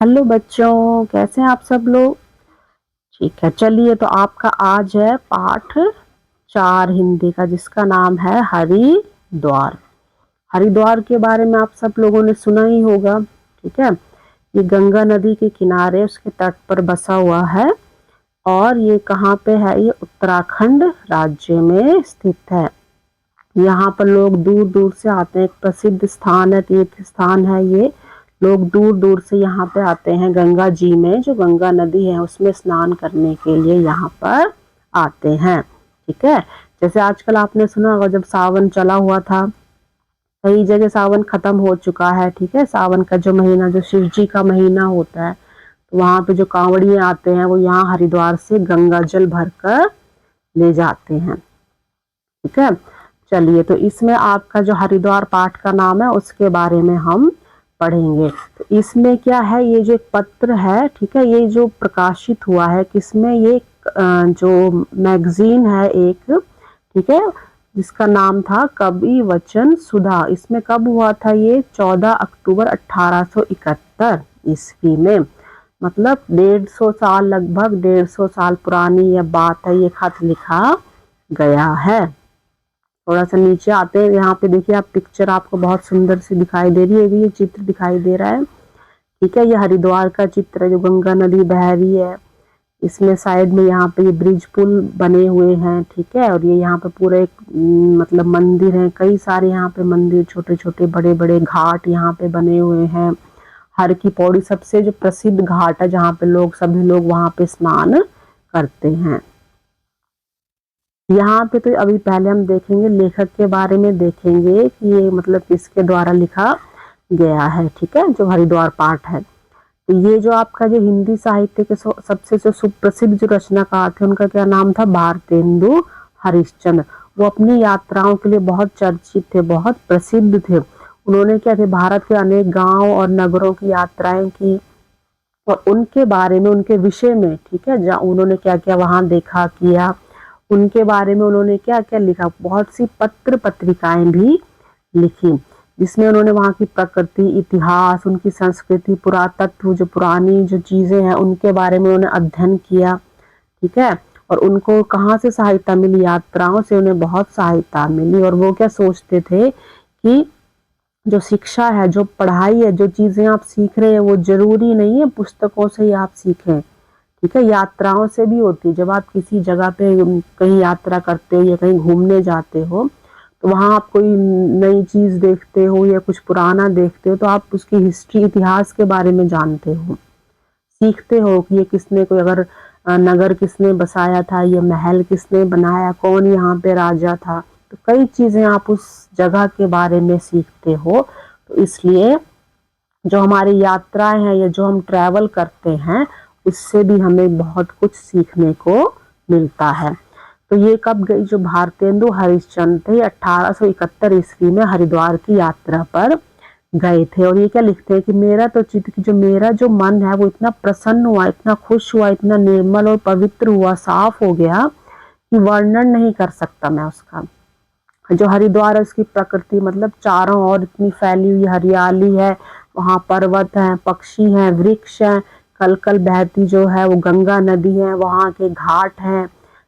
Hello बच्चों, कैसे हैं आप सब लोग। ठीक है, चलिए तो आपका आज है पाठ 4 हिंदी का, जिसका नाम है हरिद्वार। हरिद्वार के बारे में आप सब लोगों ने सुना ही होगा। ठीक है, ये गंगा नदी के किनारे उसके तट पर बसा हुआ है और ये कहाँ पे है, ये उत्तराखंड राज्य में स्थित है। यहाँ पर लोग दूर दूर से आते हैं, एक प्रसिद्ध स्थान है, तीर्थ स्थान है ये। लोग दूर दूर से यहाँ पे आते हैं, गंगा जी में, जो गंगा नदी है उसमें स्नान करने के लिए यहाँ पर आते हैं। ठीक है, जैसे आजकल आपने सुना होगा, जब सावन चला हुआ था, कई जगह सावन खत्म हो चुका है। ठीक है, सावन का जो महीना, जो शिव जी का महीना होता है, तो वहाँ पे जो कांवड़िए आते हैं वो यहाँ हरिद्वार से गंगा जल भरकर ले जाते हैं। ठीक है, चलिए तो इसमें आपका जो हरिद्वार पाठ का नाम है उसके बारे में हम पढ़ेंगे। तो इसमें क्या है, ये जो एक पत्र है, ठीक है, ये जो प्रकाशित हुआ है किसमें, ये जो मैगजीन है एक, ठीक है, जिसका नाम था कवि वचन सुधा। इसमें कब हुआ था, ये 14 अक्टूबर 1871 ईस्वी में। मतलब 150 साल, लगभग 150 साल पुरानी यह बात है, ये खत लिखा गया है। थोड़ा सा नीचे आते हैं, यहाँ पे देखिए आप, पिक्चर आपको बहुत सुंदर सी दिखाई दे रही है, ये चित्र दिखाई दे रहा है। ठीक है, ये हरिद्वार का चित्र है, जो गंगा नदी बह रही है। इसमें साइड में यहाँ पे ये ब्रिज पुल बने हुए हैं। ठीक है, और ये यहाँ पे पूरा एक मतलब मंदिर है, कई सारे यहाँ पे मंदिर, छोटे छोटे बड़े बड़े घाट यहाँ पे बने हुए हैं। हर की पौड़ी सबसे जो प्रसिद्ध घाट है, जहाँ पे लोग, सभी लोग वहाँ पे स्नान करते हैं। यहाँ पे तो अभी पहले हम देखेंगे, लेखक के बारे में देखेंगे कि ये मतलब किसके द्वारा लिखा गया है। ठीक है, जो हरिद्वार पाठ है, तो ये जो आपका जो हिंदी साहित्य के सबसे जो सुप्रसिद्ध जो रचनाकार थे, उनका क्या नाम था, भारतेंदु हरिश्चंद्र। वो अपनी यात्राओं के लिए बहुत चर्चित थे, बहुत प्रसिद्ध थे। उन्होंने क्या थे, भारत के अनेक गांव और नगरों की यात्राएं की, और उनके बारे में, उनके विषय में, ठीक है, जहाँ उन्होंने क्या क्या वहां देखा किया, उनके बारे में उन्होंने क्या क्या लिखा। बहुत सी पत्र पत्रिकाएं भी लिखी, जिसमें उन्होंने वहाँ की प्रकृति, इतिहास, उनकी संस्कृति, पुरातत्व, जो पुरानी जो चीजें हैं उनके बारे में उन्होंने अध्ययन किया। ठीक है, और उनको कहाँ से सहायता मिली, यात्राओं से उन्हें बहुत सहायता मिली। और वो क्या सोचते थे कि जो शिक्षा है, जो पढ़ाई है, जो चीजें आप सीख रहे हैं, वो जरूरी नहीं है पुस्तकों से ही आप सीखें। ठीक है, यात्राओं से भी होती है। जब आप किसी जगह पे कहीं यात्रा करते हो या कहीं घूमने जाते हो, तो वहाँ आप कोई नई चीज देखते हो या कुछ पुराना देखते हो, तो आप उसकी हिस्ट्री, इतिहास के बारे में जानते हो, सीखते हो कि ये किसने, कोई अगर नगर किसने बसाया था, ये महल किसने बनाया, कौन यहाँ पे राजा था। तो कई चीजें आप उस जगह के बारे में सीखते हो। तो इसलिए जो हमारी यात्राएं हैं या जो हम ट्रैवल करते हैं, उससे भी हमें बहुत कुछ सीखने को मिलता है। तो ये कब गई, जो भारतेंदु हरिश्चंद्र थे, 1871 ईस्वी में हरिद्वार की यात्रा पर गए थे। और ये क्या लिखते हैं कि मेरा तो चित्त, जो मेरा जो मन है वो इतना प्रसन्न हुआ, इतना खुश हुआ, इतना निर्मल और पवित्र हुआ, साफ हो गया कि वर्णन नहीं कर सकता मैं उसका। जो हरिद्वार है उसकी प्रकृति, मतलब चारों ओर इतनी फैली हुई हरियाली है, वहाँ पर्वत हैं, पक्षी हैं, वृक्ष हैं, कल कल बहती जो है वो गंगा नदी है, वहाँ के घाट हैं,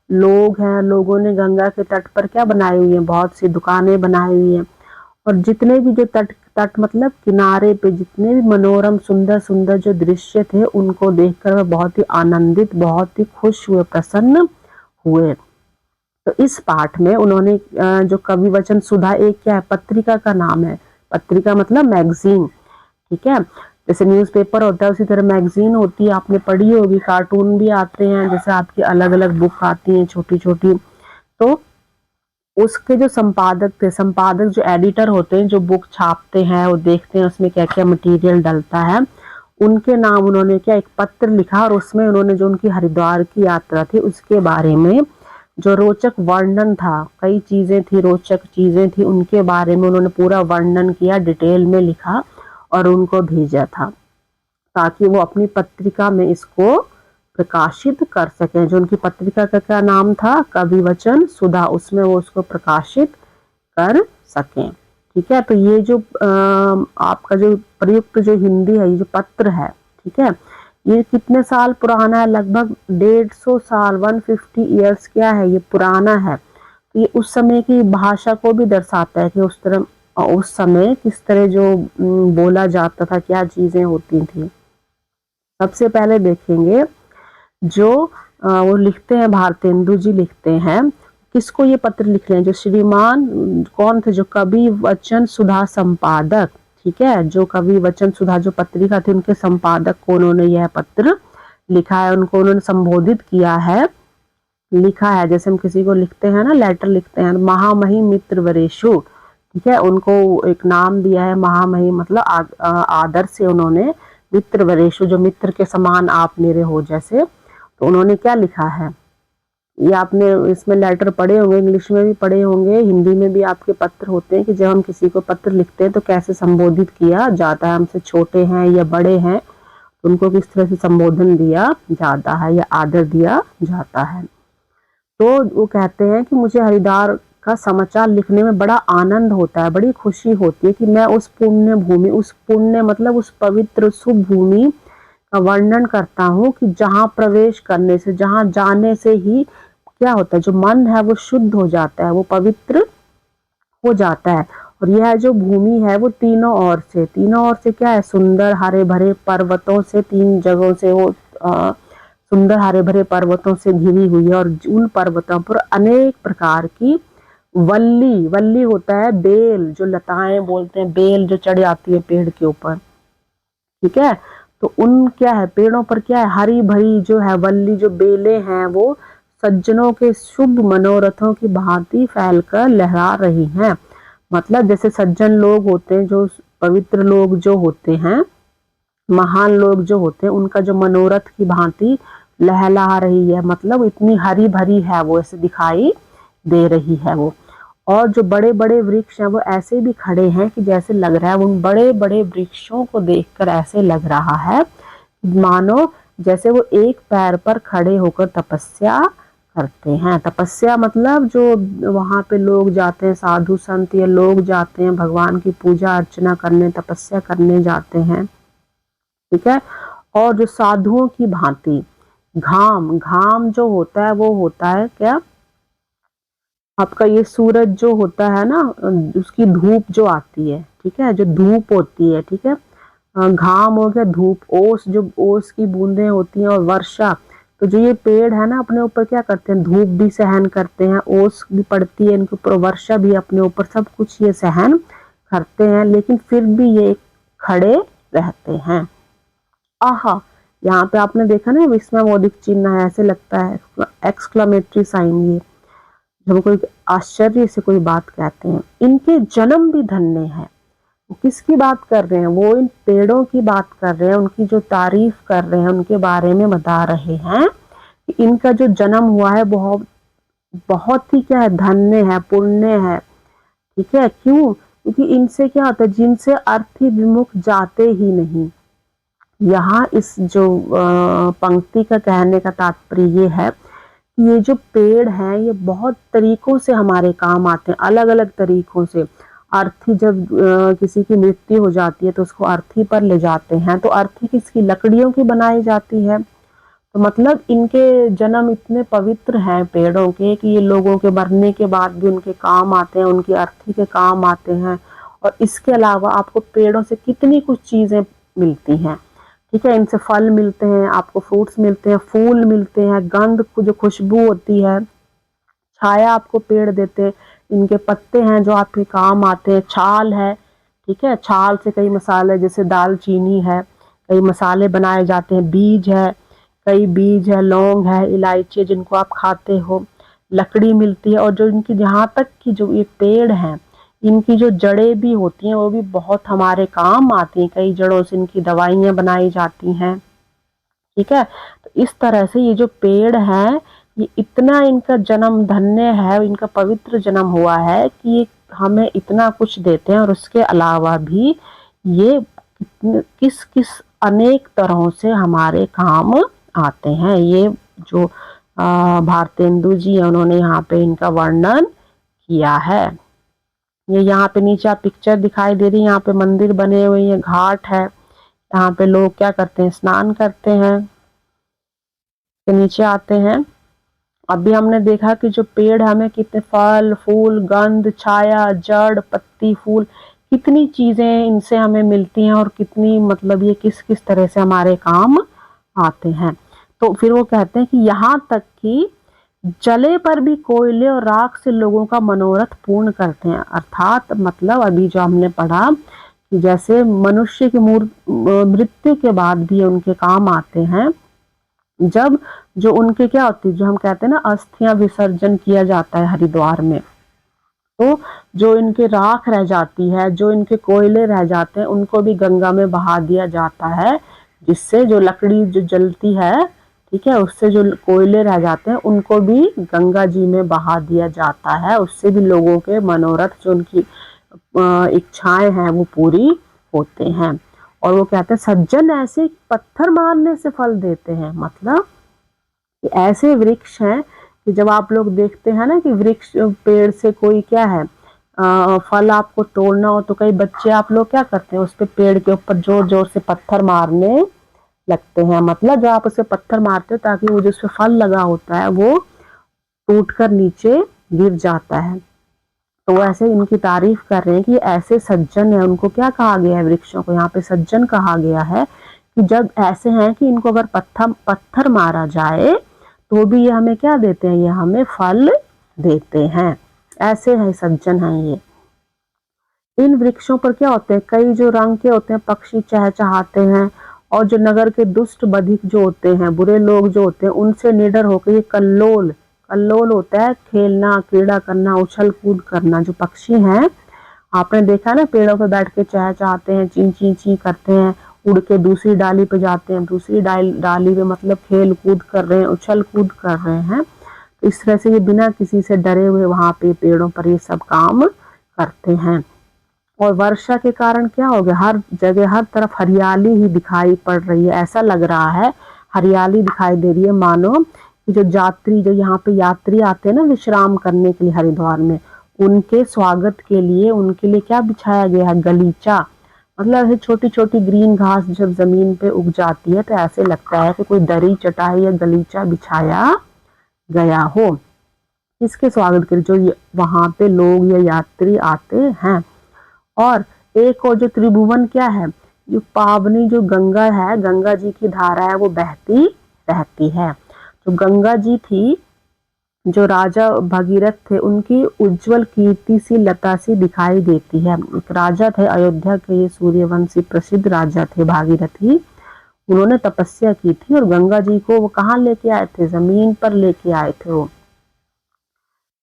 लोग हैं, लोगों ने गंगा के तट पर क्या बनाई हुई है, बहुत सी दुकानें बनाई हुई हैं। और जितने भी जो तट तट मतलब किनारे पे जितने भी मनोरम सुंदर सुंदर जो दृश्य थे, उनको देखकर वह बहुत ही आनंदित, बहुत ही खुश हुए, प्रसन्न हुए। तो इस पाठ में उन्होंने जो कवि वचन सुधा, एक क्या है, पत्रिका का नाम है, पत्रिका मतलब मैगजीन। ठीक है, जैसे न्यूज़पेपर होता है उसी तरह मैगजीन होती है, आपने पढ़ी होगी, कार्टून भी आते हैं, जैसे आपकी अलग अलग बुक आती हैं छोटी छोटी। तो उसके जो संपादक थे, संपादक जो एडिटर होते हैं, जो बुक छापते हैं, वो देखते हैं उसमें क्या क्या मटेरियल डलता है, उनके नाम उन्होंने क्या एक पत्र लिखा, और उसमें उन्होंने जो उनकी हरिद्वार की यात्रा थी उसके बारे में जो रोचक वर्णन था, कई चीजें थी, रोचक चीजें थी, उनके बारे में उन्होंने पूरा वर्णन किया, डिटेल में लिखा और उनको भेजा था, ताकि वो अपनी पत्रिका में इसको प्रकाशित कर सकें। जो उनकी पत्रिका का क्या नाम था, कवि वचन सुधा, उसमें वो उसको प्रकाशित कर सकें। ठीक है, तो ये जो आपका जो प्रयुक्त जो हिंदी है, ये जो पत्र है, ठीक है। ये कितने साल पुराना है, लगभग 150 साल, 150 ईयर्स क्या है, ये पुराना है। तो ये उस समय की भाषा को भी दर्शाता है कि उस समय किस तरह जो बोला जाता था, क्या चीजें होती थी। सबसे पहले देखेंगे जो वो लिखते हैं, भारतेंदु जी लिखते हैं, किसको ये पत्र लिख रहे हैं, जो श्रीमान कौन थे, जो कवि वचन सुधा संपादक, ठीक है, जो कवि वचन सुधा जो पत्रिका थी उनके संपादक को उन्होंने यह पत्र लिखा है, उनको उन्होंने संबोधित किया है, लिखा है। जैसे हम किसी को लिखते हैं ना, लेटर लिखते हैं, महामहिम मित्र वरेशु, ठीक है, उनको एक नाम दिया है महामहिम, मतलब आदर से उन्होंने मित्र वरेशु, जो मित्र के समान आप मेरे हो जैसे। तो उन्होंने क्या लिखा है, ये आपने इसमें लेटर पढ़े होंगे, इंग्लिश में भी पढ़े होंगे, हिंदी में भी आपके पत्र होते हैं कि जब हम किसी को पत्र लिखते हैं तो कैसे संबोधित किया जाता है, हमसे छोटे हैं या बड़े हैं तो उनको किस तरह से संबोधन दिया जाता है या आदर दिया जाता है। तो वो कहते हैं कि मुझे हरिद्वार का समाचार लिखने में बड़ा आनंद होता है, बड़ी खुशी होती है कि मैं उस पुण्य भूमि, उस पुण्य मतलब उस पवित्र शुभ भूमि का वर्णन करता हूँ कि जहाँ प्रवेश करने से, जहाँ जाने से ही क्या होता है, जो मन है वो शुद्ध हो जाता है, वो पवित्र हो जाता है। और यह जो भूमि है वो तीनों ओर से क्या है, सुंदर हरे भरे पर्वतों से, 3 जगहों से वो सुंदर हरे भरे पर्वतों से घिरी हुई है। और उन पर्वतों पर अनेक प्रकार की वल्ली, वल्ली होता है बेल, जो लताएं बोलते हैं, बेल जो चढ़ जाती है पेड़ के ऊपर, ठीक है। तो उन क्या है, पेड़ों पर क्या है, हरी भरी जो है वल्ली, जो बेले हैं वो सज्जनों के शुभ मनोरथों की भांति फैलकर लहरा रही हैं। मतलब जैसे सज्जन लोग होते हैं, जो पवित्र लोग जो होते हैं, महान लोग जो होते हैं, उनका जो मनोरथ की भांति लहला रही है, मतलब इतनी हरी भरी है वो, ऐसे दिखाई दे रही है वो। और जो बड़े बड़े वृक्ष हैं वो ऐसे भी खड़े हैं कि जैसे लग रहा है, उन बड़े बड़े वृक्षों को देखकर ऐसे लग रहा है मानो जैसे वो एक पैर पर खड़े होकर तपस्या करते हैं। तपस्या मतलब जो वहां पे लोग जाते हैं, साधु संत या लोग जाते हैं भगवान की पूजा अर्चना करने, तपस्या करने जाते हैं, ठीक है। और जो साधुओं की भांति घाम, घाम जो होता है वो होता है क्या, आपका ये सूरज जो होता है ना, उसकी धूप जो आती है, ठीक है, जो धूप होती है, ठीक है। घाम हो गया, धूप, ओस, जो ओस की बूंदें होती हैं, और वर्षा। तो जो ये पेड़ है ना, अपने ऊपर क्या करते हैं, धूप भी सहन करते हैं, ओस भी पड़ती है इनके ऊपर, वर्षा भी अपने ऊपर, सब कुछ ये सहन करते हैं, लेकिन फिर भी ये खड़े रहते हैं। आहा, यहाँ पे आपने देखा ना विस्मयबोधिक चिन्ह है, ऐसे लगता है एक्सक्लेमेटरी साइन, ये जब कोई आश्चर्य से कोई बात कहते हैं। इनके जन्म भी धन्य है। वो किसकी बात कर रहे हैं, वो इन पेड़ों की बात कर रहे हैं, उनकी जो तारीफ कर रहे हैं, उनके बारे में बता रहे हैं कि इनका जो जन्म हुआ है बहुत बहुत ही क्या है, धन्य है, पुण्य है, ठीक है। क्यों, क्योंकि इनसे क्या होता है, जिनसे अर्थी विमुख जाते ही नहीं। यहाँ इस जो पंक्ति का कहने का तात्पर्य ये है कि ये जो पेड़ हैं ये बहुत तरीकों से हमारे काम आते हैं, अलग अलग तरीकों से। अर्थी जब किसी की मृत्यु हो जाती है तो उसको अर्थी पर ले जाते हैं, तो अर्थी किसकी, लकड़ियों की बनाई जाती है। तो मतलब इनके जन्म इतने पवित्र हैं पेड़ों के कि ये लोगों के मरने के बाद भी उनके काम आते हैं, उनकी अर्थी के काम आते हैं। और इसके अलावा आपको पेड़ों से कितनी कुछ चीजें मिलती हैं, ठीक है। इनसे फल मिलते हैं, आपको फ्रूट्स मिलते हैं, फूल मिलते हैं, गंध जो खुशबू होती है, छाया आपको पेड़ देते हैं, इनके पत्ते हैं जो आपके काम आते हैं, छाल है, ठीक है, छाल से कई मसाले, जैसे दालचीनी है, कई मसाले बनाए जाते हैं, बीज है, कई बीज है, लौंग है, इलायची जिनको आप खाते हो, लकड़ी मिलती है। और जो इनकी जहाँ तक की जो ये पेड़ हैं, इनकी जो जड़ें भी होती हैं वो भी बहुत हमारे काम आती हैं, कई जड़ों से इनकी दवाइयाँ बनाई जाती हैं, ठीक है। तो इस तरह से ये जो पेड़ हैं ये इतना इनका जन्म धन्य है, इनका पवित्र जन्म हुआ है कि ये हमें इतना कुछ देते हैं। और उसके अलावा भी ये किस किस अनेक तरहों से हमारे काम आते हैं। ये जो भारतेंदु जी है उन्होंने यहाँ पे इनका वर्णन किया है। ये यहाँ पे नीचे आप पिक्चर दिखाई दे रही है, यहाँ पे मंदिर बने हुए हैं, घाट है, यहाँ पे लोग क्या करते हैं, स्नान करते हैं। तो नीचे आते हैं। अभी हमने देखा कि जो पेड़ हमें कितने फल फूल गंध छाया जड़ पत्ती फूल कितनी चीजें इनसे हमें मिलती हैं, और कितनी मतलब ये किस किस तरह से हमारे काम आते हैं। तो फिर वो कहते हैं कि यहाँ तक कि जले पर भी कोयले और राख से लोगों का मनोरथ पूर्ण करते हैं। अर्थात मतलब अभी जो हमने पढ़ा कि जैसे मनुष्य की मृत्यु के बाद भी उनके काम आते हैं। जब जो उनके क्या होती है, जो हम कहते हैं ना अस्थियां विसर्जन किया जाता है हरिद्वार में, तो जो इनके राख रह जाती है, जो इनके कोयले रह जाते हैं, उनको भी गंगा में बहा दिया जाता है, जिससे जो लकड़ी जो जलती है, ठीक है, उससे जो कोयले रह जाते हैं उनको भी गंगा जी में बहा दिया जाता है। उससे भी लोगों के मनोरथ जो उनकी इच्छाएं हैं वो पूरी होते हैं। और वो कहते हैं सज्जन ऐसे पत्थर मारने से फल देते हैं। मतलब ऐसे वृक्ष हैं कि जब आप लोग देखते हैं ना कि वृक्ष पेड़ से कोई क्या है फल आपको तोड़ना हो, तो कई बच्चे आप लोग क्या करते हैं, उस पे पेड़ के ऊपर जोर जोर से पत्थर मारने लगते हैं। मतलब जब आप उसे पत्थर मारते हो ताकि वो जो उस पे फल लगा होता है वो टूटकर नीचे गिर जाता है। तो वो ऐसे इनकी तारीफ कर रहे हैं कि ऐसे सज्जन है, उनको क्या कहा गया है, वृक्षों को यहाँ पे सज्जन कहा गया है कि जब ऐसे हैं कि इनको अगर पत्थर मारा जाए तो भी ये हमें क्या देते हैं, ये हमें फल देते हैं। ऐसे हैं सज्जन हैं ये। इन वृक्षों पर क्या होते हैं, कई जो रंग के होते हैं पक्षी चहचहाते हैं, और जो नगर के दुष्ट बधिक जो होते हैं, बुरे लोग जो होते हैं, उनसे निडर होकर ये कल्लोल, कल्लोल होता है खेलना क्रीड़ा करना उछल कूद करना। जो पक्षी हैं आपने देखा ना पेड़ों पे बैठ के चहचहाते हैं, ची ची ची करते हैं, उड़ के दूसरी डाली पे जाते हैं, दूसरी डाली पे मतलब खेल कूद कर रहे हैं, उछल कूद कर रहे हैं। तो इस तरह से ये बिना किसी से डरे हुए वहां पे पेड़ों पर ये सब काम करते हैं। और वर्षा के कारण क्या हो गया, हर जगह हर तरफ हरियाली ही दिखाई पड़ रही है। ऐसा लग रहा है हरियाली दिखाई दे रही है, मानो कि जो यात्री जो यहाँ पे यात्री आते हैं ना विश्राम करने के लिए हरिद्वार में, उनके स्वागत के लिए उनके लिए क्या बिछाया गया है, गलीचा। मतलब ऐसे छोटी छोटी ग्रीन घास जब जमीन पे उग जाती है तो ऐसे लगता है कि कोई दरी चटाई या गलीचा बिछाया गया हो। इसके स्वागत के लिए जो वहां पे लोग या यात्री आते हैं। और एक और जो त्रिभुवन क्या है, जो पावनी जो गंगा है, गंगा जी की धारा है वो बहती रहती है। जो गंगा जी थी, जो राजा भगीरथ थे, उनकी उज्जवल कीर्ति सी लता सी दिखाई देती है। एक राजा थे अयोध्या के, ये सूर्यवंशी प्रसिद्ध राजा थे भागीरथी। उन्होंने तपस्या की थी और गंगा जी को वो कहाँ लेके आए थे, जमीन पर लेके आए थे वो।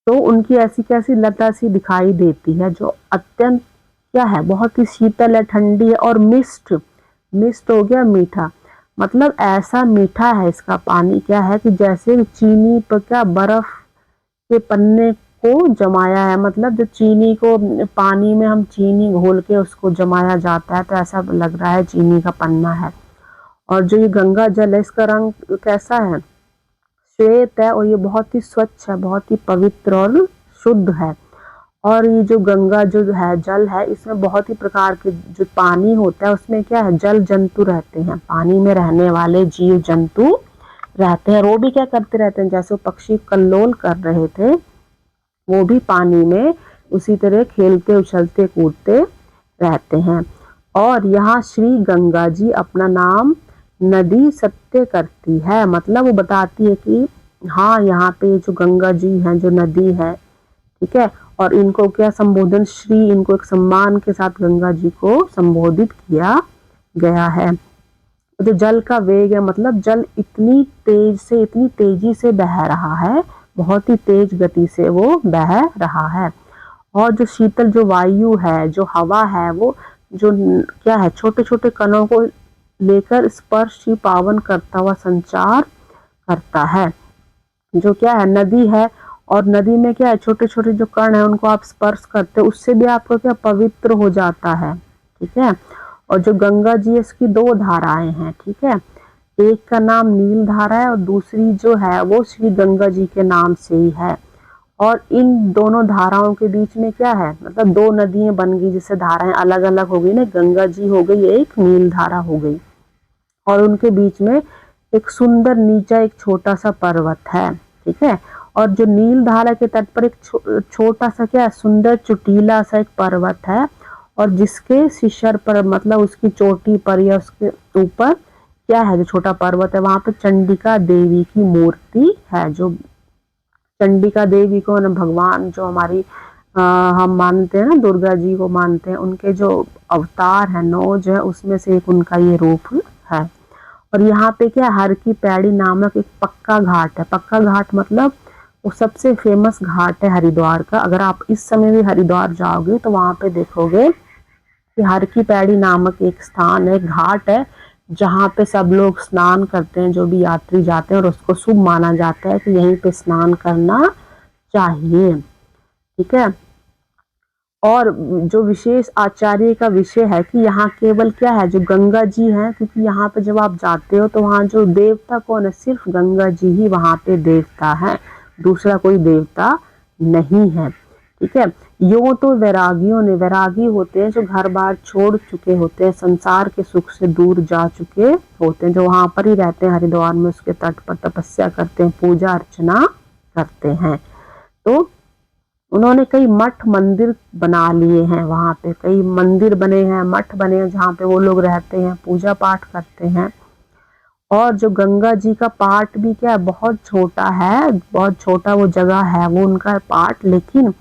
तो उनकी ऐसी कैसी लता सी दिखाई देती है जो अत्यंत क्या है, बहुत ही शीतल है, ठंडी है, और मिस्ट, मिस्ट हो गया मीठा, मतलब ऐसा मीठा है इसका पानी क्या है कि जैसे चीनी पर क्या बर्फ के पन्ने को जमाया है। मतलब जो चीनी को पानी में हम चीनी घोल के उसको जमाया जाता है तो ऐसा लग रहा है चीनी का पन्ना है। और जो ये गंगा जल है इसका रंग कैसा है, श्वेत है, और ये बहुत ही स्वच्छ है, बहुत ही पवित्र और शुद्ध है। और ये जो गंगा जो है जल है, इसमें बहुत ही प्रकार के जो पानी होता है उसमें क्या है, जल जंतु रहते हैं, पानी में रहने वाले जीव जंतु रहते हैं। वो भी क्या करते रहते हैं, जैसे वो पक्षी कल्लोल कर रहे थे वो भी पानी में उसी तरह खेलते उछलते कूदते रहते हैं। और यहाँ श्री गंगा जी अपना नाम नदी सत्य करती है, मतलब वो बताती है कि हाँ यहाँ पे जो गंगा जी है जो नदी है, ठीक है, और इनको क्या संबोधन श्री, इनको एक सम्मान के साथ गंगा जी को संबोधित किया गया है। जो जल का वेग है, मतलब जल इतनी तेज से इतनी तेजी से बह रहा है, बहुत ही तेज गति से वो बह रहा है। और जो शीतल जो वायु है, जो हवा है, वो जो क्या है छोटे छोटे कणों को लेकर स्पर्श ही पावन करता हुआ संचार करता है। जो क्या है नदी है, और नदी में क्या है छोटे छोटे जो कण है उनको आप स्पर्श करते हो, उससे भी आपको क्या पवित्र हो जाता है, ठीक है। और जो गंगा जी इसकी दो धाराएं हैं, ठीक है, एक का नाम नील धारा है और दूसरी जो है वो श्री गंगा जी के नाम से ही है। और इन दोनों धाराओं के बीच में क्या है, मतलब दो नदियां बन गई, जिससे धाराएं अलग अलग हो गई ना, गंगा जी हो गई एक, नील धारा हो गई, और उनके बीच में एक सुंदर नीचा एक छोटा सा पर्वत है, ठीक है। और जो नील धारा के तट पर एक छोटा सा क्या है, सुंदर चुटीला सा एक पर्वत है, और जिसके शिखर पर, मतलब उसकी चोटी पर या उसके ऊपर क्या है, जो छोटा पर्वत है, वहां पे चंडिका देवी की मूर्ति है। जो चंडिका देवी को ना, भगवान जो हमारी हम मानते हैं ना, दुर्गा जी को मानते हैं, उनके जो अवतार है 9 जो है, उसमें से एक उनका ये रूप है। और यहाँ पे क्या, हर की पैड़ी नामक एक पक्का घाट है। पक्का घाट मतलब वो सबसे फेमस घाट है हरिद्वार का। अगर आप इस समय भी हरिद्वार जाओगे तो वहां पे देखोगे कि हर की पैड़ी नामक एक स्थान है, घाट है, जहाँ पे सब लोग स्नान करते हैं, जो भी यात्री जाते हैं, और उसको शुभ माना जाता है कि यहीं पे स्नान करना चाहिए, ठीक है। और जो विशेष आचार्य का विषय है कि यहाँ केवल क्या है, जो गंगा जी हैं, क्योंकि यहाँ पे जब आप जाते हो तो वहाँ जो देवता कौन है, सिर्फ गंगा जी ही वहाँ पे देवता है, दूसरा कोई देवता नहीं है, ठीक है। यूं तो वैरागियों ने, वैरागी होते हैं जो घर बार छोड़ चुके होते हैं, संसार के सुख से दूर जा चुके होते हैं, जो वहां पर ही रहते हैं हरिद्वार में, उसके तट पर तपस्या करते हैं, पूजा अर्चना करते हैं। तो उन्होंने कई मठ मंदिर बना लिए हैं, वहां पे कई मंदिर बने हैं, मठ बने हैं, जहाँ पे वो लोग रहते हैं, पूजा पाठ करते हैं। और जो गंगा जी का पार्ट भी क्या है, बहुत छोटा है, बहुत छोटा वो जगह है, वो उनका पार्ट, लेकिन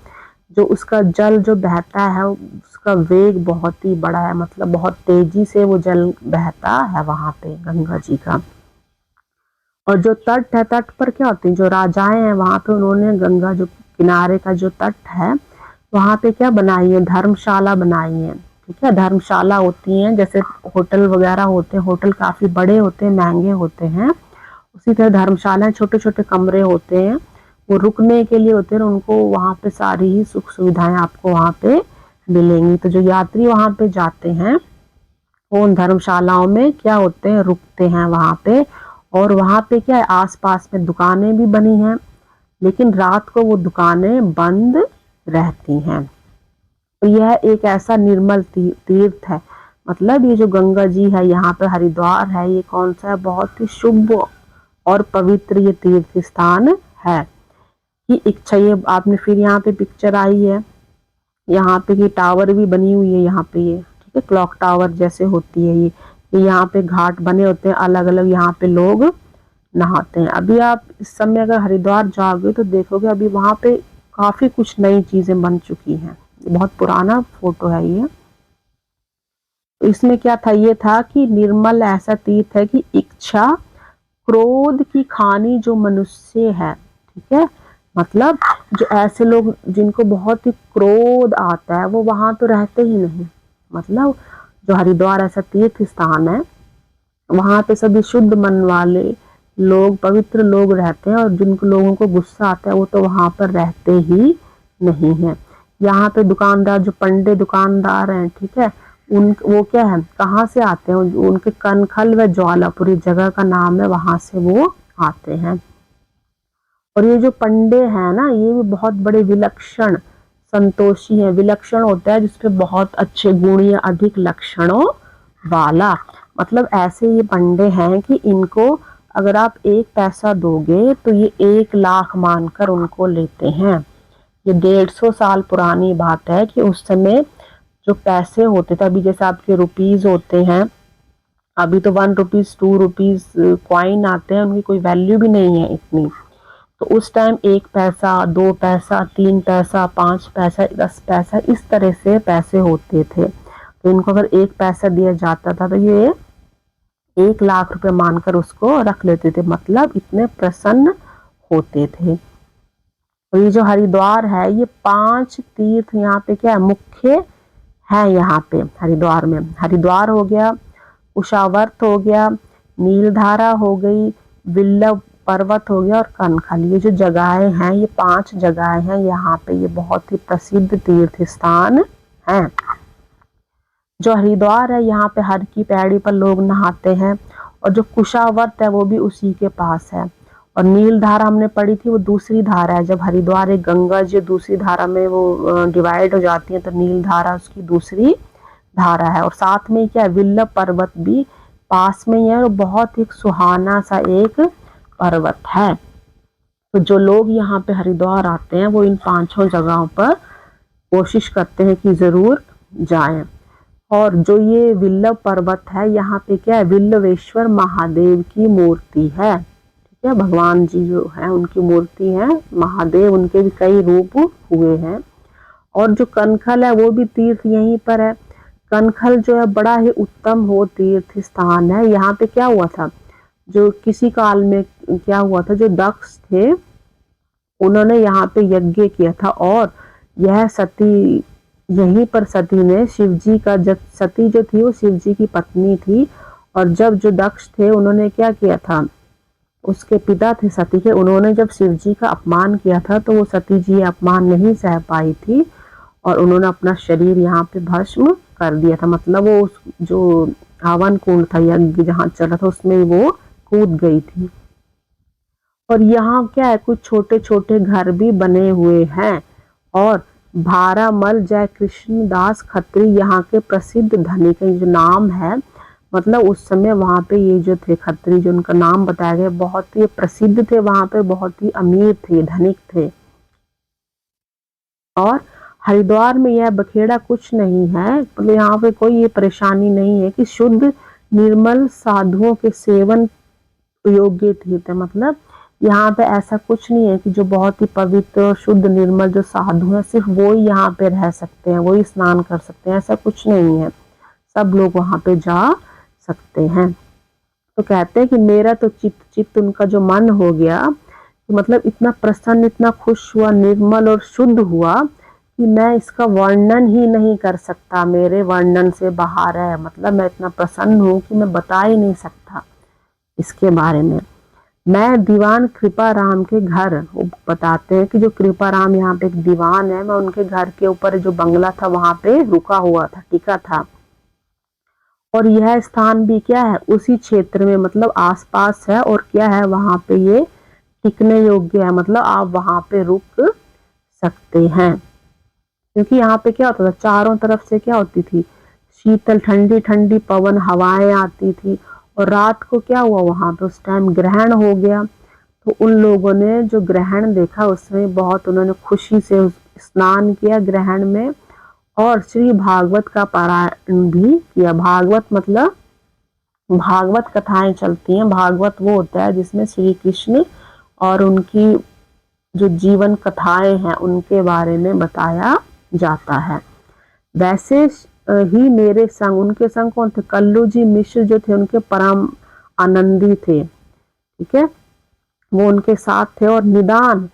जो उसका जल जो बहता है उसका वेग बहुत ही बड़ा है, मतलब बहुत तेजी से वो जल बहता है वहां पे गंगा जी का। और जो तट है, तट पर क्या होते हैं, जो राजाएं हैं वहां पे, उन्होंने गंगा जो किनारे का जो तट है वहां पे क्या बनाई है, धर्मशाला बनाई है, ठीक है। धर्मशाला होती हैं जैसे होटल वगैरह होते हैं, होटल काफी बड़े होते हैं, महंगे होते हैं, उसी तरह धर्मशालाएं छोटे छोटे कमरे होते हैं, वो रुकने के लिए होते हैं, उनको वहां पे सारी ही सुख सुविधाएं आपको वहां पे मिलेंगी। तो जो यात्री वहां पे जाते हैं वो उन धर्मशालाओं में क्या होते हैं, रुकते हैं वहां पे। और वहां पे क्या है, आसपास में दुकानें भी बनी हैं, लेकिन रात को वो दुकानें बंद रहती हैं। तो यह एक ऐसा निर्मल तीर्थ है, मतलब ये जो गंगा जी है यहाँ पे हरिद्वार है, ये कौन सा है, बहुत ही शुभ और पवित्र ये तीर्थ स्थान है। कि इच्छा, ये आपने फिर यहाँ पे पिक्चर आई है, यहाँ पे ये टावर भी बनी हुई है यहाँ पे, ये ठीक है, क्लॉक टावर जैसे होती है ये यहाँ पे घाट बने होते हैं अलग अलग, यहाँ पे लोग नहाते हैं। अभी आप इस समय अगर हरिद्वार जाओगे तो देखोगे अभी वहां पे काफी कुछ नई चीजें बन चुकी हैं, बहुत पुराना फोटो है ये। इसमें क्या था, ये था कि निर्मल ऐसा तीर्थ है कि इच्छा क्रोध की खानी जो मनुष्य है, ठीक है, मतलब जो ऐसे लोग जिनको बहुत ही क्रोध आता है वो वहां तो रहते ही नहीं। मतलब जो हरिद्वार ऐसा तीर्थ स्थान है, वहां पे सभी शुद्ध मन वाले लोग, पवित्र लोग रहते हैं, और जिन लोगों को गुस्सा आता है वो तो वहां पर रहते ही नहीं है। यहाँ पे दुकानदार, जो पंडे दुकानदार हैं, ठीक है, उन वो क्या है, कहाँ से आते हैं, उनके कनखल व ज्वालापुरी जगह का नाम है, वहां से वो आते हैं। और ये जो पंडे हैं ना, ये भी बहुत बड़े विलक्षण संतोषी है। विलक्षण होता है जिसपे बहुत अच्छे गुण या अधिक लक्षणों वाला, मतलब ऐसे ये पंडे हैं कि इनको अगर आप 1 पैसा दोगे तो ये 1 लाख मानकर उनको लेते हैं। ये 150 साल पुरानी बात है कि उस समय जो पैसे होते थे, अभी जैसे आपके रुपीज होते हैं, अभी तो 1 रुपीज 2 रुपीज कॉइन आते हैं, उनकी कोई वैल्यू भी नहीं है इतनी। तो उस टाइम 1 पैसा, 2 पैसा, 3 पैसा, 5 पैसा, 10 पैसा, इस तरह से पैसे होते थे। तो इनको अगर 1 पैसा दिया जाता था तो ये 1 लाख रुपए मानकर उसको रख लेते थे, मतलब इतने प्रसन्न होते थे। तो ये जो हरिद्वार है, ये 5 तीर्थ यहाँ पे क्या है, मुख्य है यहाँ पे हरिद्वार में। हरिद्वार हो गया, उषावर्त हो गया, नीलधारा हो गई, विल्लभ पर्वत हो गया, और कनखल। ये जो जगहें हैं, ये 5 जगहें हैं यहाँ पे, ये बहुत ही प्रसिद्ध तीर्थ स्थान हैं। जो हरिद्वार है, यहाँ पे हर की पैड़ी पर लोग नहाते हैं, और जो कुशावर्त है वो भी उसी के पास है। और नील धारा हमने पढ़ी थी, वो दूसरी धारा है। जब हरिद्वार एक गंगा जो दूसरी धारा में वो डिवाइड हो जाती है तो नील धारा उसकी दूसरी धारा है। और साथ में क्या है, विल्लभ पर्वत भी पास में ही है और बहुत ही सुहाना सा एक पर्वत है। तो जो लोग यहाँ पे हरिद्वार आते हैं वो इन 5 जगहों पर कोशिश करते हैं कि जरूर जाएं। और जो ये विल्लभ पर्वत है, यहाँ पे क्या है, विल्लवेश्वर महादेव की मूर्ति है। ठीक है, भगवान जी जो है उनकी मूर्ति है, महादेव, उनके भी कई रूप हुए हैं। और जो कनखल है वो भी तीर्थ यहीं पर है। कनखल जो है बड़ा ही उत्तम हो तीर्थ स्थान है। यहाँ पे क्या हुआ था, जो किसी काल में क्या हुआ था, जो दक्ष थे उन्होंने यहाँ पे यज्ञ किया था और यह सती, यहीं पर सती ने शिवजी का, जब सती जो थी वो शिवजी की पत्नी थी और जब जो दक्ष थे उन्होंने क्या किया था, उसके पिता थे सती के, उन्होंने जब शिवजी का अपमान किया था तो वो सती जी अपमान नहीं सह पाई थी और उन्होंने अपना शरीर यहाँ पे भस्म कर दिया था। मतलब वो जो हवन कुंड था, यज्ञ जहाँ चल रहा था, उसमें वो कूद गई थी। और यहाँ क्या है, कुछ छोटे छोटे घर भी बने हुए हैं। और भारामल जय कृष्ण दास खत्री यहाँ के प्रसिद्ध धनिक जो नाम है, मतलब उस समय वहाँ पे ये जो थे खत्री, जो उनका नाम बताया गया, बहुत ही प्रसिद्ध थे, वहाँ पे बहुत ही अमीर थे, धनिक थे। और हरिद्वार में यह बखेड़ा कुछ नहीं है, मतलब यहाँ पे कोई ये परेशानी नहीं है कि शुद्ध निर्मल साधुओं के सेवन योग्य तीर्थ है। मतलब यहाँ पे ऐसा कुछ नहीं है कि जो बहुत ही पवित्र और शुद्ध निर्मल जो साधु है सिर्फ वो ही यहाँ पे रह सकते हैं, वो ही स्नान कर सकते हैं, ऐसा कुछ नहीं है, सब लोग वहाँ पे जा सकते हैं। तो कहते हैं कि मेरा तो चित्त उनका जो मन हो गया, तो मतलब इतना प्रसन्न, इतना खुश हुआ, निर्मल और शुद्ध हुआ कि मैं इसका वर्णन ही नहीं कर सकता, मेरे वर्णन से बाहर है। मतलब मैं इतना प्रसन्न हूँ कि मैं बता ही नहीं सकता इसके बारे में। मैं दीवान कृपा राम के घर, वो बताते हैं कि जो कृपा राम यहाँ पे एक दीवान है, मैं उनके घर के ऊपर जो बंगला था वहां पे रुका हुआ था, टिका था। और यह स्थान भी क्या है, उसी क्षेत्र में, मतलब आसपास है। और क्या है, वहां पे ये टिकने योग्य है, मतलब आप वहां पे रुक सकते हैं। क्योंकि यहाँ पे क्या होता था, चारों तरफ से क्या होती थी, शीतल ठंडी ठंडी पवन हवाएं आती थी। और रात को क्या हुआ, वहां पे उस टाइम ग्रहण हो गया, तो उन लोगों ने जो ग्रहण देखा उसमें बहुत उन्होंने खुशी से स्नान किया ग्रहण में और श्री भागवत का पारायण भी किया। भागवत मतलब भागवत कथाएं चलती हैं। भागवत वो होता है जिसमें श्री कृष्ण और उनकी जो जीवन कथाएं हैं उनके बारे में बताया जाता है। वैसे ही मेरे संग, उनके संग कौन थे, कल्लू जी मिश्र जो थे, उनके परम आनंदी थे। ठीक है, वो उनके साथ थे। और निदान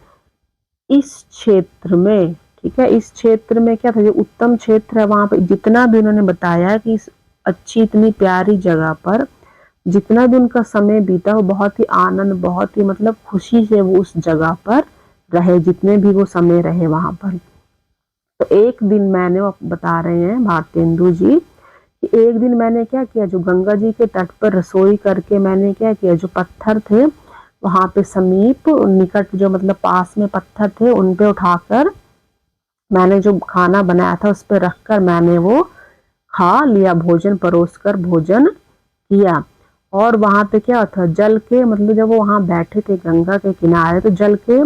इस क्षेत्र में, ठीक है, इस क्षेत्र में क्या था, जो उत्तम क्षेत्र है वहां पे जितना भी उन्होंने बताया कि इस अच्छी इतनी प्यारी जगह पर जितना भी उनका समय बीता वो बहुत ही आनंद, बहुत ही मतलब खुशी से वो उस जगह पर रहे, जितने भी वो समय रहे वहां पर। तो एक दिन मैंने, वो बता रहे हैं भारतेंदु जी, कि एक दिन मैंने क्या किया, जो गंगा जी के तट पर रसोई करके मैंने क्या किया, जो पत्थर थे वहां पे समीप निकट, जो मतलब पास में पत्थर थे उन पे उठाकर मैंने जो खाना बनाया था उस पर रखकर मैंने वो खा लिया, भोजन परोसकर भोजन किया। और वहां पे क्या था, जल के, मतलब जब वो वहां बैठे थे गंगा के किनारे, तो जल के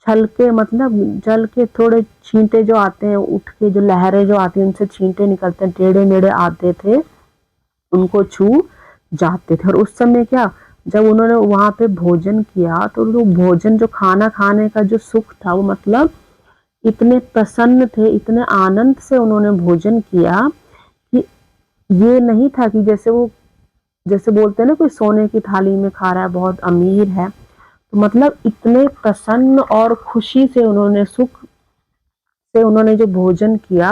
छल के, मतलब जल के थोड़े छींटे जो आते हैं उठ के, जो लहरें जो आती हैं उनसे छींटे निकलते हैं, टेढ़े मेढ़े आते थे, उनको छू जाते थे। और उस समय क्या, जब उन्होंने वहां पे भोजन किया तो वो भोजन, जो खाना खाने का जो सुख था, वो मतलब इतने प्रसन्न थे, इतने आनंद से उन्होंने भोजन किया कि ये नहीं था कि जैसे वो, जैसे बोलते हैं ना कोई सोने की थाली में खा रहा है, बहुत अमीर है, तो मतलब इतने प्रसन्न और खुशी से उन्होंने, सुख से उन्होंने जो भोजन किया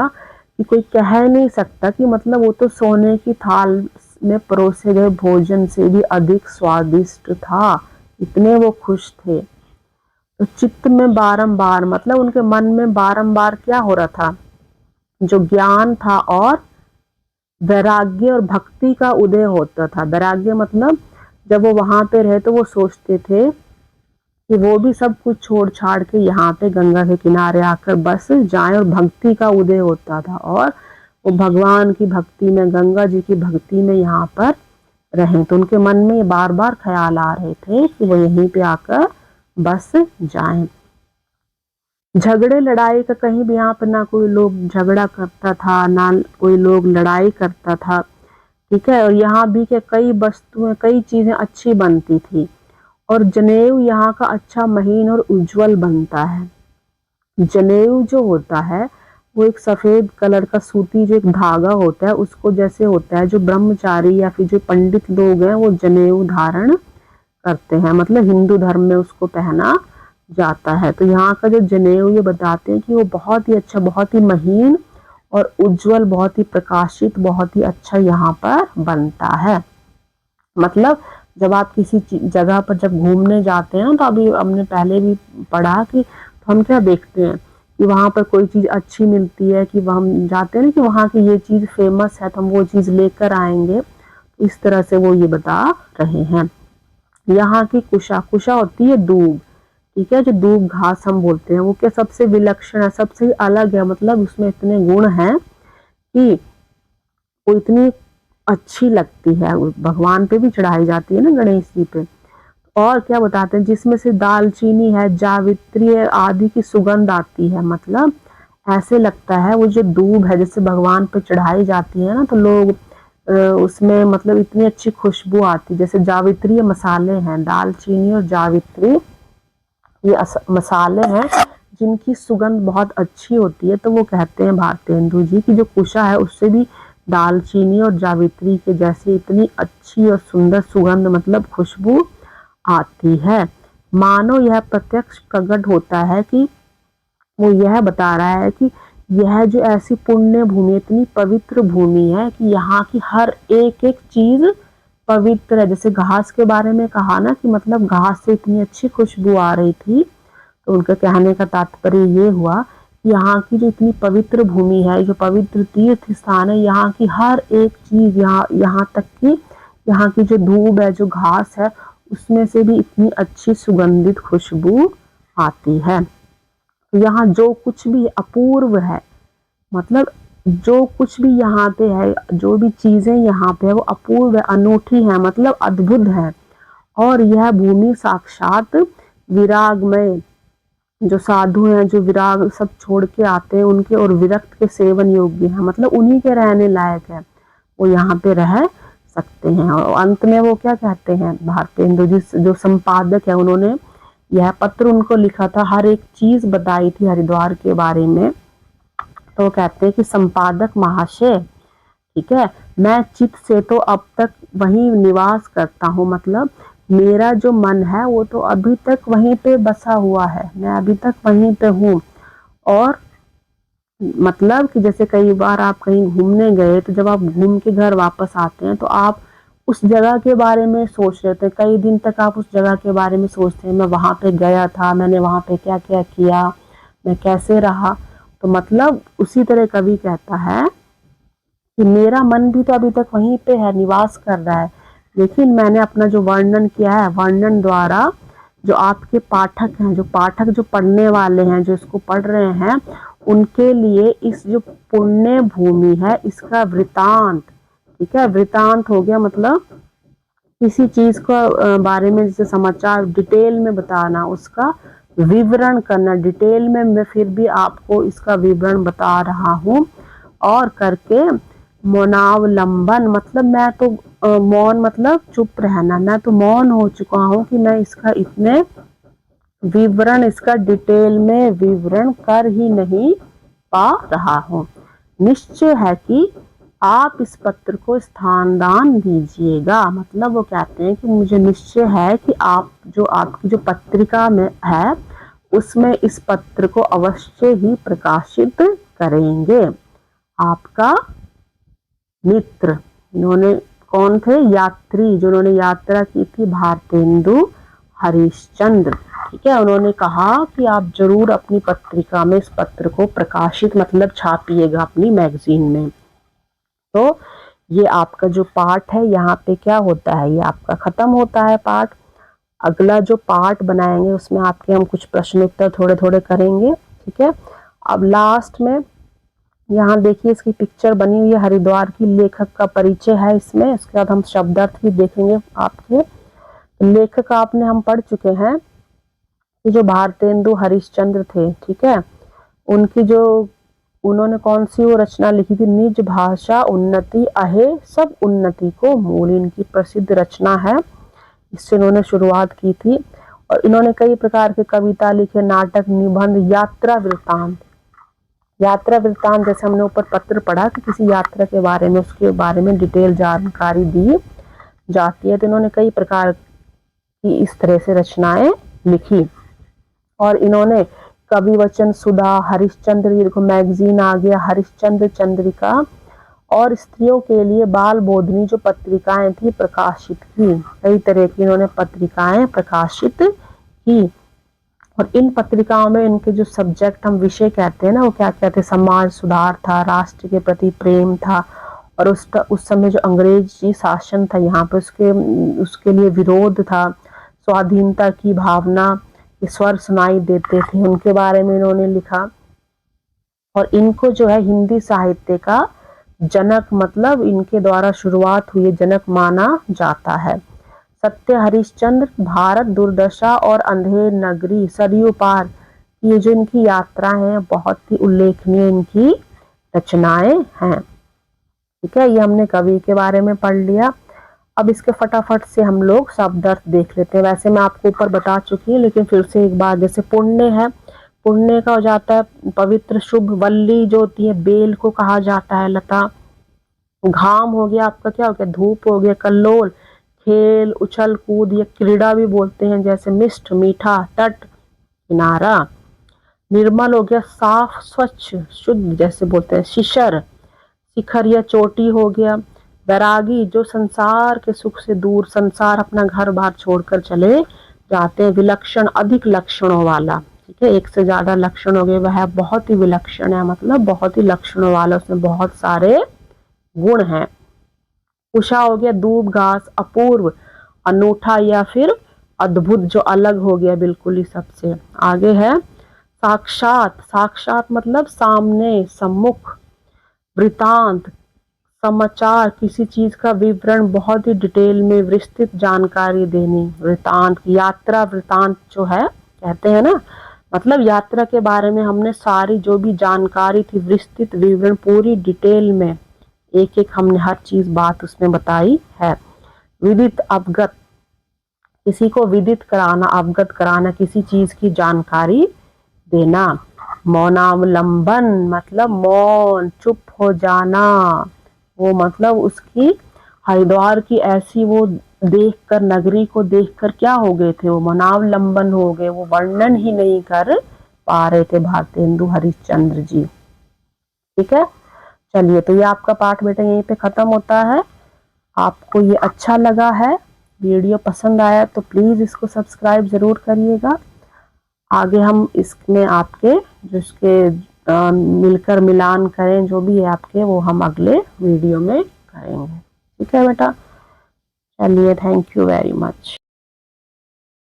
कि कोई कह नहीं सकता कि मतलब वो तो सोने की थाल में परोसे गए भोजन से भी अधिक स्वादिष्ट था, इतने वो खुश थे। तो चित्त में बारंबार, मतलब उनके मन में बारंबार क्या हो रहा था, जो ज्ञान था और वैराग्य और भक्ति का उदय होता था। वैराग्य मतलब जब वो वहां पे रहे तो वो सोचते थे कि वो भी सब कुछ छोड़ छाड़ के यहाँ पे गंगा के किनारे आकर बस जाएं, और भक्ति का उदय होता था और वो भगवान की भक्ति में, गंगा जी की भक्ति में यहाँ पर रहें। तो उनके मन में बार बार ख्याल आ रहे थे कि वो यहीं पे आकर बस जाएं। झगड़े लड़ाई का कहीं भी यहाँ पर ना कोई लोग झगड़ा करता था, ना कोई लोग लड़ाई करता था, ठीक है। और यहाँ भी के कई वस्तुएं, कई चीजें अच्छी बनती थी, और जनेऊ यहाँ का अच्छा, महीन और उज्जवल बनता है। जनेऊ जो होता है वो एक सफेद कलर का सूती जो एक धागा होता है, उसको जैसे होता है जो ब्रह्मचारी या फिर जो पंडित लोग हैं वो जनेऊ धारण करते हैं, मतलब हिंदू धर्म में उसको पहना जाता है। तो यहाँ का जो जनेऊ ये बताते हैं कि वो बहुत ही अच्छा, बहुत ही महीन और उज्जवल, बहुत ही प्रकाशित, बहुत ही अच्छा यहाँ पर बनता है। मतलब जब आप किसी जगह पर जब घूमने जाते हैं तो अभी हमने पहले भी पढ़ा कि तो हम क्या देखते हैं कि वहाँ पर कोई चीज़ अच्छी मिलती है, कि हम जाते हैं ना कि वहाँ की ये चीज़ फेमस है तो हम वो चीज़ लेकर आएंगे। इस तरह से वो ये बता रहे हैं। यहाँ की कुशा, कुशा होती है दूब, ठीक है, जो दूब घास हम बोलते हैं, वो क्या सबसे विलक्षण है, सबसे अलग है, मतलब उसमें इतने गुण हैं कि वो इतनी अच्छी लगती है, भगवान पे भी चढ़ाई जाती है ना, गणेश जी पे। और क्या बताते हैं, जिसमें से दालचीनी है, जावित्री है, आदि की सुगंध आती है। मतलब ऐसे लगता है वो जो दूब है जैसे भगवान पे चढ़ाई जाती है ना, तो लोग उसमें मतलब इतनी अच्छी खुशबू आती, जैसे जावित्री मसाले हैं, दालचीनी और जावित्री ये मसाले हैं जिनकी सुगंध बहुत अच्छी होती है। तो वो कहते हैं भारतेंदु जी की जो कुशा है उससे भी दालचीनी और जावित्री के जैसे इतनी अच्छी और सुंदर सुगंध, मतलब खुशबू आती है। मानो यह प्रत्यक्ष प्रकट होता है कि वो यह बता रहा है कि यह जो ऐसी पुण्य भूमि, इतनी पवित्र भूमि है कि यहाँ की हर एक एक चीज पवित्र है। जैसे घास के बारे में कहा ना कि मतलब घास से इतनी अच्छी खुशबू आ रही थी, तो उनका कहने का तात्पर्य ये हुआ कि यहाँ की जो इतनी पवित्र भूमि है, जो पवित्र तीर्थ स्थान है, यहाँ की हर एक चीज, यहाँ तक कि यहाँ की जो धूप है, जो घास है, उसमें से भी इतनी अच्छी सुगंधित खुशबू आती है। तो यहाँ जो कुछ भी अपूर्व है, मतलब जो कुछ भी यहाँ पे है, जो भी चीजें यहाँ पे है वो अपूर्व है, अनूठी है, मतलब अद्भुत है। और यह भूमि साक्षात विरागमय, जो साधु हैं, जो विराग सब छोड़ के आते हैं उनके और विरक्त के सेवन योग्य है, मतलब उन्हीं के रहने लायक है, वो यहाँ पे रह सकते हैं। और अंत में वो क्या कहते हैं, भारतेंदु जी जो संपादक है उन्होंने यह पत्र उनको लिखा था, हर एक चीज बताई थी हरिद्वार के बारे में। तो वो कहते हैं कि संपादक महाशय, ठीक है, मैं चित्त से तो अब तक वहीं निवास करता हूँ, मतलब मेरा जो मन है वो तो अभी तक वहीं पे बसा हुआ है, मैं अभी तक वहीं पे हूँ। और मतलब कि जैसे कई बार आप कहीं घूमने गए तो जब आप घूम के घर वापस आते हैं तो आप उस जगह के बारे में सोच रहे थे, कई दिन तक आप उस जगह के बारे में सोचते हैं, मैं वहां पे गया था, मैंने वहां पे क्या क्या किया, मैं कैसे रहा। तो मतलब उसी तरह कवि कहता है कि मेरा मन भी तो अभी तक वहीं पे है, निवास कर रहा है, लेकिन मैंने अपना जो वर्णन किया है, वर्णन द्वारा जो आपके पाठक हैं, जो पाठक जो पढ़ने वाले हैं, जो इसको पढ़ रहे हैं, उनके लिए इस जो पुण्य भूमि है इसका वृतांत, ठीक है, वृतांत हो गया मतलब किसी चीज को बारे में जैसे समाचार डिटेल में बताना, उसका विवरण करना डिटेल में, मैं फिर भी आपको इसका विवरण बता रहा हूँ। और करके मौनावलंबन, मतलब मैं तो मौन मतलब चुप रहना, मैं तो मौन हो चुका हूँ कि मैं इसका इतने विवरण, इसका डिटेल में विवरण कर ही नहीं पा रहा हूँ। निश्चय है कि आप इस पत्र को स्थान दान दीजिएगा, मतलब वो कहते हैं कि मुझे निश्चय है कि आप जो आपकी जो पत्रिका में है उसमें इस पत्र को अवश्य ही प्रकाशित करेंगे। आपका मित्र, इन्होंने कौन थे, यात्री, जो उन्होंने यात्रा की थी, भारतेंदु हरिश्चंद्र, ठीक है, उन्होंने कहा कि आप जरूर अपनी पत्रिका में इस पत्र को प्रकाशित मतलब छापिएगा अपनी मैगजीन में। तो ये आपका जो पाठ है यहाँ पे क्या होता है, ये आपका खत्म होता है पाठ। अगला जो पार्ट बनाएंगे उसमें आपके हम कुछ प्रश्न उत्तर थोड़े थोड़े करेंगे, ठीक है। अब लास्ट में यहाँ देखिए इसकी पिक्चर बनी हुई है हरिद्वार की, लेखक का परिचय है इसमें। इसके बाद हम शब्दार्थ भी देखेंगे आपके। लेखक आपने हम पढ़ चुके हैं कि जो भारतेंदु हरिश्चंद्र थे, ठीक है, उनकी जो उन्होंने कौन सी वो रचना लिखी थी, निज भाषा उन्नति अहे सब उन्नति को मूल, इनकी प्रसिद्ध रचना है। इससे इन्होंने शुरुआत की थी और इन्होंने कई प्रकार के कविता लिखे, नाटक, निबंध, यात्रा वृत्तांत। यात्रा वृत्तांत जैसे हमने ऊपर पत्र पढ़ा कि किसी यात्रा के बारे में, उसके बारे में डिटेल जानकारी दी जाती है, तो इन्होंने कई प्रकार की इस तरह से रचनाएं लिखी। और इन्होंने कवि वचन सुधा, हरिश्चंद्र, ये देखो मैगजीन आ गया, हरिश्चंद्र चंद्रिका, और स्त्रियों के लिए बाल बोधनी जो पत्रिकाएं थी प्रकाशित की। कई तरह की इन्होंने पत्रिकाएं प्रकाशित की। और इन पत्रिकाओं में इनके जो सब्जेक्ट हम विषय कहते हैं ना, वो क्या कहते हैं, समाज सुधार था, राष्ट्र के प्रति प्रेम था, और उस समय जो अंग्रेजी शासन था यहाँ पे उसके लिए विरोध था, स्वाधीनता की भावना, स्वर सुनाई देते थे, उनके बारे में इन्होंने लिखा। और इनको जो है हिंदी साहित्य का जनक, मतलब इनके द्वारा शुरुआत हुई जनक माना जाता है। सत्य हरिश्चंद्र, भारत दुर्दशा और अंधेर नगरी, सरयू पार, ये जो इनकी यात्रा है बहुत ही उल्लेखनीय इनकी रचनाएं हैं, ठीक है। ये हमने कवि के बारे में पढ़ लिया। अब इसके फटाफट से हम लोग शब्दार्थ देख लेते हैं। वैसे मैं आपको ऊपर बता चुकी हूँ, लेकिन फिर से एक बार, जैसे पुण्य है, पुण्य का हो जाता है पवित्र शुभ, वल्ली जो होती है बेल को कहा जाता है, लता। घाम हो गया आपका, क्या हो गया, धूप हो गया। कल्लोल खेल, उछल कूद या क्रीड़ा भी बोलते हैं, जैसे मिष्ट मीठा, तट किनारा। निर्मल हो गया साफ स्वच्छ शुद्ध, जैसे बोलते हैं शिशर। शिखर या चोटी हो गया। वैरागी जो संसार के सुख से दूर, संसार अपना घर बार छोड़कर चले जाते हैं। विलक्षण अधिक लक्षणों वाला, ठीक है, एक से ज्यादा लक्षण हो गए, वह बहुत ही विलक्षण है, मतलब बहुत ही लक्षणों वाला, उसमें बहुत सारे गुण हैं। उषा हो गया दूब घास, अपूर्व अनूठा या फिर अद्भुत, जो अलग हो गया बिल्कुल ही सबसे। आगे है साक्षात, साक्षात मतलब सामने, सम्मुख। वृतांत समाचार, किसी चीज का विवरण बहुत ही डिटेल में विस्तृत जानकारी देनी, वृतांत। यात्रा वृतांत जो है कहते हैं ना, मतलब यात्रा के बारे में हमने सारी जो भी जानकारी थी, विस्तृत विवरण पूरी डिटेल में, एक एक हमने हर चीज बात उसमें बताई है। विदित अवगत, किसी को विदित कराना, अवगत कराना, किसी चीज की जानकारी देना। मौनावलंबन मतलब मौन, चुप हो जाना, वो मतलब उसकी हरिद्वार की ऐसी वो देखकर, नगरी को देखकर क्या हो गए थे, वो मौनावलंबन हो गए, वो वर्णन ही नहीं कर पा रहे थे भारतेंदु हरिश्चंद्र जी, ठीक है। चलिए, तो ये आपका पाठ बेटा यहीं पे खत्म होता है। आपको ये अच्छा लगा है, वीडियो पसंद आया तो प्लीज इसको सब्सक्राइब जरूर करिएगा। आगे हम इसमें आपके जो इसके मिलकर मिलान करें, जो भी है आपके, वो हम अगले वीडियो में करेंगे, ठीक है बेटा। चलिए, थैंक यू वेरी मच।